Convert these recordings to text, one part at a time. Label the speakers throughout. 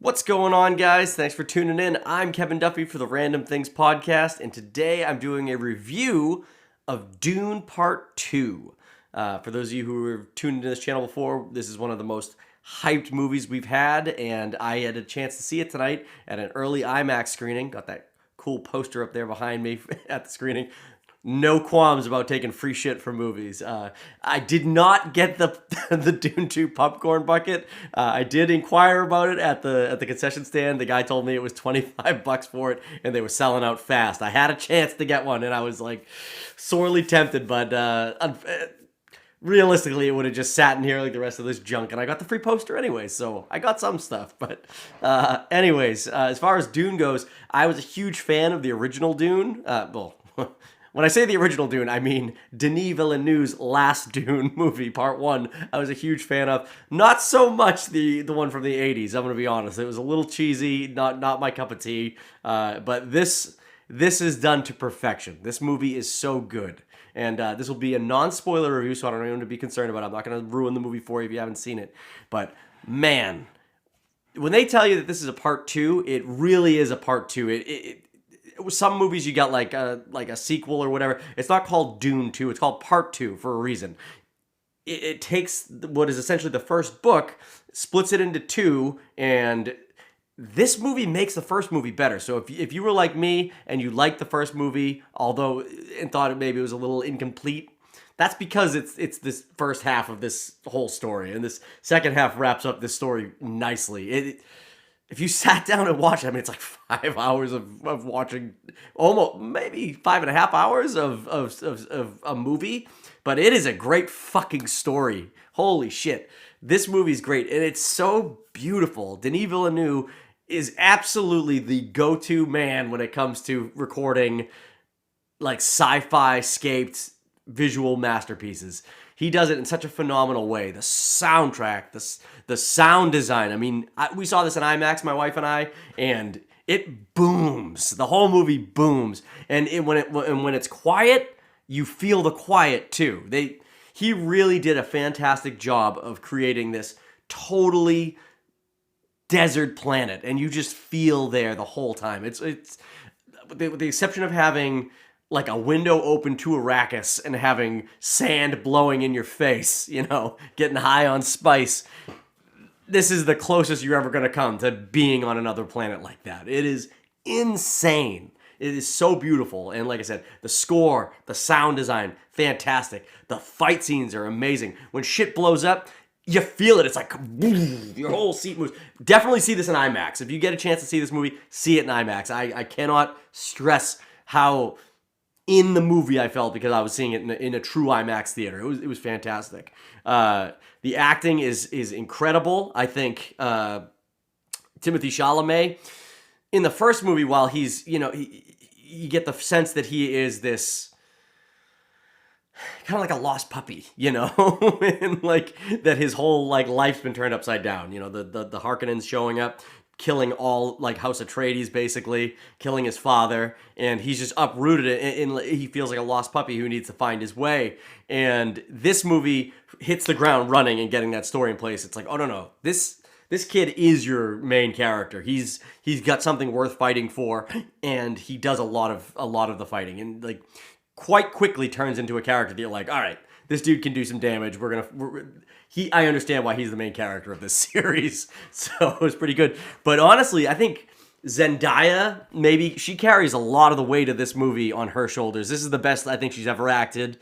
Speaker 1: What's going on, guys? Thanks for tuning in. I'm Kevin Duffy for the Random Things Podcast, and today I'm doing a review of Dune Part 2. For those of you who have tuned into this channel before, this is one of the most hyped movies we've had, and I had a chance to see it tonight at an early IMAX screening. Got that cool poster up there behind me at the screening. No qualms about taking free shit for movies. I did not get the the Dune 2 popcorn bucket. I did inquire about it at the concession stand. The guy told me it was $25 for it, and they were selling out fast. I had a chance to get one, and I was like sorely tempted, but realistically, it would have just sat in here like the rest of this junk, and I got the free poster anyway, so I got some stuff. But anyways, as far as Dune goes, I was a huge fan of the original Dune. When I say the original Dune, I mean Denis Villeneuve's last Dune movie, Part 1, I was a huge fan of. Not so much the one from the 80s, I'm going to be honest. It was a little cheesy, not my cup of tea. But this is done to perfection. This movie is so good. And this will be a non-spoiler review, so I don't know anyone to be concerned about. I'm not going to ruin the movie for you if you haven't seen it. But, man, when they tell you that this is a Part 2, it really is a Part 2. Some movies you got like a sequel or whatever. It's not called Dune 2. It's called Part 2 for a reason. It takes what is essentially the first book, splits it into two, and this movie makes the first movie better. So if you were like me and you liked the first movie, although and thought maybe it was a little incomplete, that's because it's this first half of this whole story, and this second half wraps up this story nicely. If you sat down and watched, I mean, it's like 5 hours of watching, almost maybe 5.5 hours of a movie, but it is a great fucking story. Holy shit. This movie's great, and it's so beautiful. Denis Villeneuve is absolutely the go-to man when it comes to recording like sci-fi scaped visual masterpieces. He does it in such a phenomenal way. The soundtrack, the sound design. I mean, we saw this in IMAX, my wife and I, and it booms. The whole movie booms. And when it's quiet, you feel the quiet too. He really did a fantastic job of creating this totally desert planet, and you just feel there the whole time. It's with the exception of having like a window open to Arrakis and having sand blowing in your face, getting high on spice. This is the closest you're ever going to come to being on another planet like that. It is insane. It is so beautiful. And like I said, the score, the sound design, fantastic. The fight scenes are amazing. When shit blows up, you feel it. It's like, boom, your whole seat moves. Definitely see this in IMAX. If you get a chance to see this movie, see it in IMAX. I cannot stress how in the movie I felt because I was seeing it in a true IMAX theater. It was fantastic. The acting is incredible. I think Timothée Chalamet in the first movie, while he's you get the sense that he is this kind of like a lost puppy, and like that his whole like life's been turned upside down. The Harkonnens showing up, killing all like House Atreides, basically killing his father, and he's just uprooted and he feels like a lost puppy who needs to find his way. And this movie hits the ground running and getting that story in place. It's like, oh no, this kid is your main character. He's got something worth fighting for, and he does a lot of the fighting, and like quite quickly turns into a character that you're like, all right, this dude can do some damage. I understand why he's the main character of this series, so it was pretty good. But honestly, I think Zendaya, maybe she carries a lot of the weight of this movie on her shoulders. This is the best I think she's ever acted.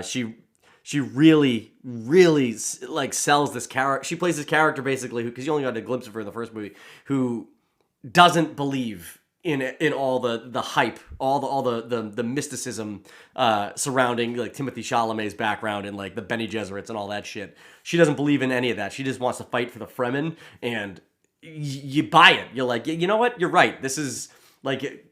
Speaker 1: She really, really like sells this character. She plays this character basically because you only got a glimpse of her in the first movie, who doesn't believe in all the hype, all the mysticism surrounding like Timothée Chalamet's background and like the Bene Gesserits and all that shit. She doesn't believe in any of that. She just wants to fight for the Fremen, and you buy it. You're like, you know what? You're right. This is like,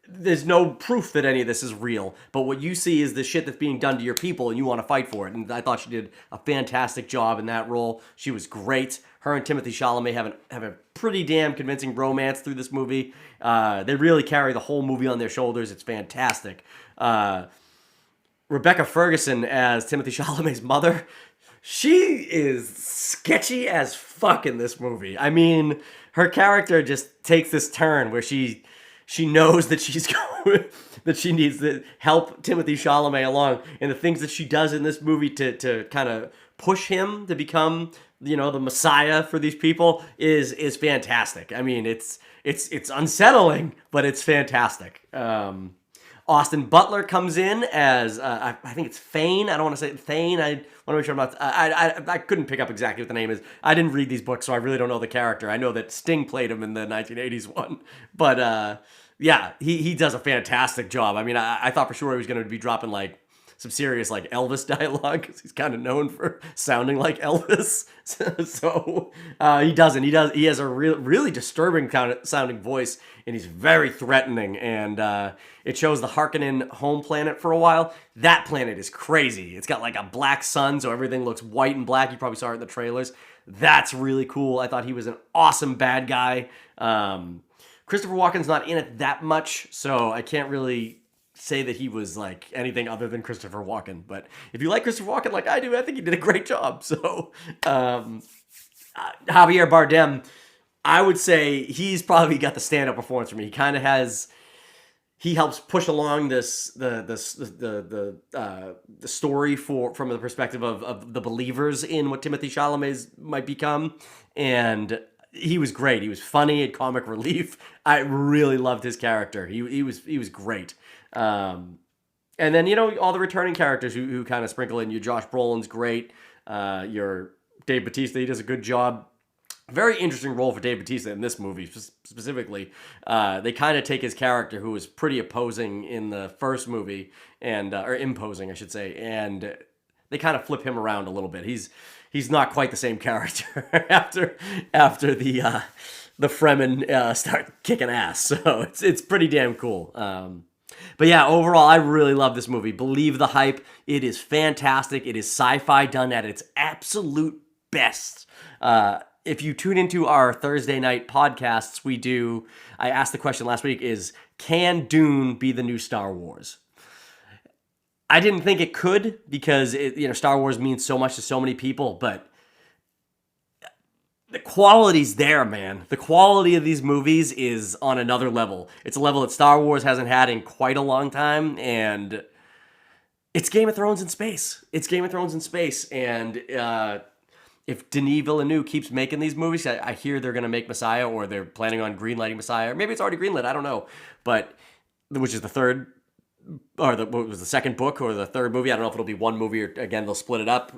Speaker 1: there's no proof that any of this is real, but what you see is the shit that's being done to your people, and you want to fight for it. And I thought she did a fantastic job in that role. She was great. Her and Timothée Chalamet have a pretty damn convincing romance through this movie. They really carry the whole movie on their shoulders. It's fantastic. Rebecca Ferguson as Timothée Chalamet's mother, She is sketchy as fuck in this movie. I mean, her character just takes this turn where she knows that she's going, that she needs to help Timothée Chalamet along, and the things that she does in this movie to kind of push him to become, you know, the messiah for these people is fantastic. I mean, it's unsettling, but it's fantastic. Austin Butler comes in as I think it's Thane. I don't want to say Thane. I want to make sure I'm not. I couldn't pick up exactly what the name is. I didn't read these books, so I really don't know the character. I know that Sting played him in the 1980s one, but yeah, he does a fantastic job. I mean, I thought for sure he was going to be dropping like some serious like Elvis dialogue because he's kind of known for sounding like Elvis. So he doesn't. He has a really disturbing kind of sounding voice, and he's very threatening. And it shows the Harkonnen home planet for a while. That planet is crazy. It's got like a black sun, so everything looks white and black. You probably saw it in the trailers. That's really cool. I thought he was an awesome bad guy. Christopher Walken's not in it that much, so I can't really say that he was like anything other than Christopher Walken. But if you like Christopher Walken like I do, I think he did a great job. So Javier Bardem, I would say he's probably got the stand-up performance for me. He kind of has, he helps push along the story from the perspective of the believers in what Timothée Chalamet might become, and he was great. He was funny and comic relief. I really loved his character. He was great. And then, you know, all the returning characters who kind of sprinkle in. Your Josh Brolin's great. Your Dave Bautista, he does a good job. Very interesting role for Dave Bautista in this movie specifically. They kind of take his character, who was pretty opposing in the first movie, and or imposing, I should say, and they kind of flip him around a little bit. He's not quite the same character after the Fremen start kicking ass. So it's pretty damn cool. But yeah, overall, I really love this movie. Believe the hype. It is fantastic. It is sci-fi done at its absolute best. If you tune into our Thursday night podcasts, I asked the question last week, can Dune be the new Star Wars? I didn't think it could because Star Wars means so much to so many people, but the quality's there, man. The quality of these movies is on another level. It's a level that Star Wars hasn't had in quite a long time, and it's Game of Thrones in space. It's Game of Thrones in space, and if Denis Villeneuve keeps making these movies, I hear they're going to make Messiah, or they're planning on greenlighting Messiah, or maybe it's already greenlit, I don't know, but which is the third, or what was the second book, or the third movie. I don't know if it'll be one movie, or again, they'll split it up.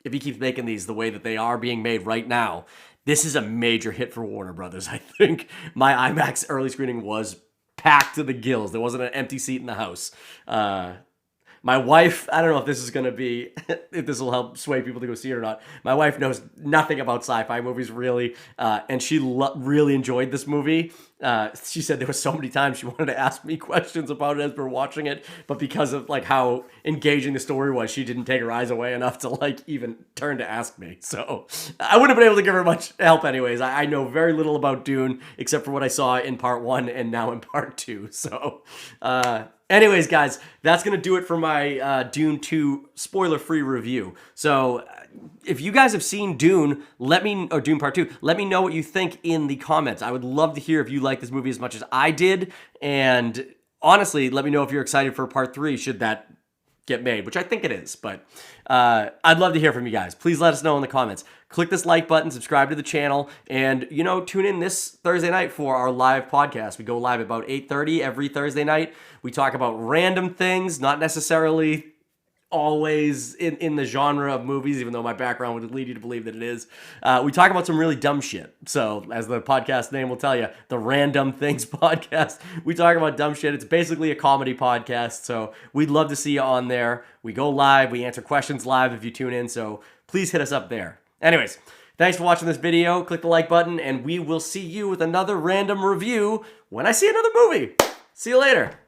Speaker 1: If he keeps making these the way that they are being made right now, this is a major hit for Warner Brothers. I think my IMAX early screening was packed to the gills. There wasn't an empty seat in the house. My wife, I don't know if this is going to be, if this will help sway people to go see it or not. My wife knows nothing about sci-fi movies, really, and she really enjoyed this movie. She said there were so many times she wanted to ask me questions about it as we're watching it, but because of like how engaging the story was, she didn't take her eyes away enough to like even turn to ask me. So I wouldn't have been able to give her much help anyways. I know very little about Dune, except for what I saw in part 1 and now in part 2. So, anyways, guys, that's going to do it for my Dune 2 spoiler-free review. So if you guys have seen Dune, or Dune Part 2, let me know what you think in the comments. I would love to hear if you like this movie as much as I did. And honestly, let me know if you're excited for Part 3, should that get made, which I think it is. But I'd love to hear from you guys. Please let us know in the comments. Click this like button, subscribe to the channel, and, tune in this Thursday night for our live podcast. We go live about 8:30 every Thursday night. We talk about random things, not necessarily always in the genre of movies, even though my background would lead you to believe that it is. We talk about some really dumb shit. So, as the podcast name will tell you, the Random Things Podcast. We talk about dumb shit. It's basically a comedy podcast, so we'd love to see you on there. We go live. We answer questions live if you tune in, so please hit us up there. Anyways, thanks for watching this video. Click the like button, and we will see you with another random review when I see another movie. See you later.